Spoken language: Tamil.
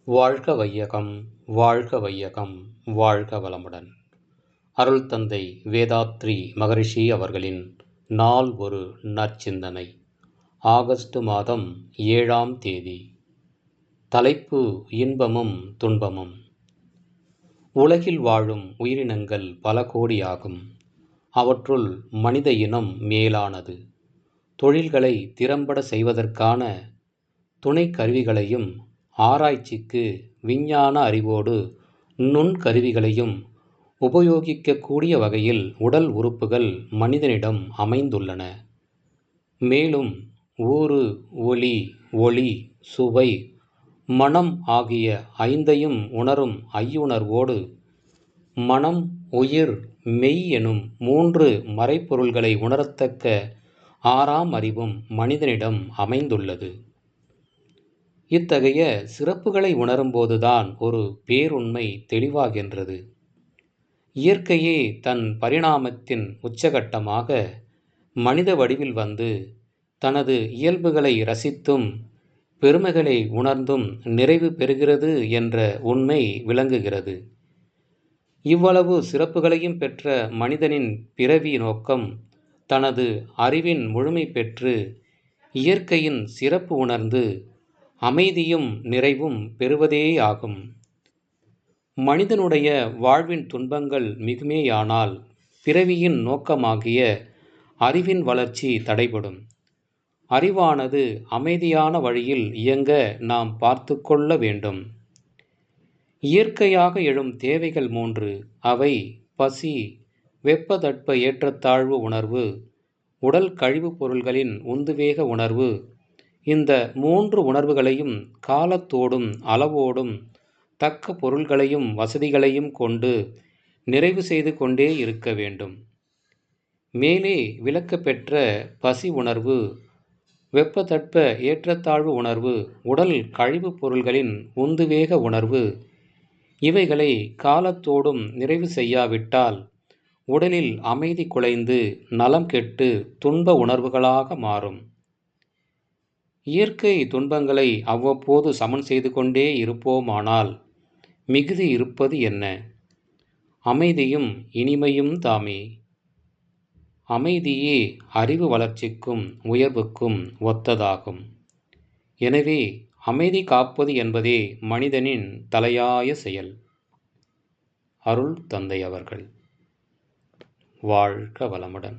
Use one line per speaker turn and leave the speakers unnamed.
வாழ்க வையகம், வாழ்க வையகம், வாழ்க வளமுடன். அருள் தந்தை வேதாத்ரி மகரிஷி அவர்களின் நாள் ஒரு நற்சிந்தனை. ஆகஸ்ட் மாதம் 7ஆம் தேதி. தலைப்பு: இன்பமும் துன்பமும். உலகில் வாழும் உயிரினங்கள் பல கோடியாகும். அவற்றுள் மனித இனம் மேலானது. தொழில்களை திறம்பட செய்வதற்கான துணை கருவிகளையும், ஆராய்ச்சிக்கு விஞ்ஞான அறிவோடு நுண்கருவிகளையும் உபயோகிக்கக்கூடிய வகையில் உடல் உறுப்புகள் மனிதனிடம் அமைந்துள்ளன. மேலும் ஊறு, ஒலி, ஒளி, சுவை, மனம் ஆகிய ஐந்தையும் உணரும் ஐயுணர்வோடு மனம், உயிர், மெய் எனும் 3 மறைப்பொருள்களை உணரத்தக்க 6ஆம் அறிவும் மனிதனிடம் அமைந்துள்ளது. இத்தகைய சிறப்புகளை உணரும்போதுதான் ஒரு பேருண்மை தெளிவாகின்றது. இயற்கையே தன் பரிணாமத்தின் உச்சகட்டமாக மனித வடிவில் வந்து தனது இயல்புகளை ரசித்தும் பெருமைகளை உணர்ந்தும் நிறைவு பெறுகிறது என்ற உண்மை விளங்குகிறது. இவ்வளவு சிறப்புகளையும் பெற்ற மனிதனின் பிறவி நோக்கம் தனது அறிவின் முழுமை பெற்று இயற்கையின் சிறப்பு உணர்ந்து அமைதியும் நிறைவும் பெறுவதேயாகும். மனிதனுடைய வாழ்வின் துன்பங்கள் மிகுமேயானால் பிறவியின் நோக்கமாகிய அறிவின் வளர்ச்சி தடைபடும். அறிவானது அமைதியான வழியில் இயங்க நாம் பார்த்து கொள்ள வேண்டும். இயற்கையாக எழும் தேவைகள் 3. அவை பசி, வெப்பதட்ப ஏற்றத்தாழ்வு உணர்வு, உடல் கழிவுப் பொருள்களின் உந்துவேக உணர்வு. இந்த 3 உணர்வுகளையும் காலத்தோடும் அளவோடும் தக்க பொருள்களையும் வசதிகளையும் கொண்டு நிறைவு செய்து கொண்டே இருக்க வேண்டும். மேலே விளக்கப்பெற்ற பசி உணர்வு, வெப்பதட்ப ஏற்றத்தாழ்வு உணர்வு, உடல் கழிவுப் பொருள்களின் உந்துவேக உணர்வு இவைகளை காலத்தோடும் நிறைவு செய்யாவிட்டால் உடலில் அமைதி குலைந்து நலம் கெட்டு துன்ப உணர்வுகளாக மாறும். இயற்கை துன்பங்களை அவ்வப்போது சமன் செய்து கொண்டே இருப்போமானால் மிகுதி இருப்பது என்ன? அமைதியும் இனிமையும் தாமே. அமைதியே அறிவு வளர்ச்சிக்கும் உயர்வுக்கும் ஒத்ததாகும். எனவே அமைதி காப்பது என்பதே மனிதனின் தலையாய செயல். அருள் தந்தை அவர்கள். வாழ்க வளமுடன்.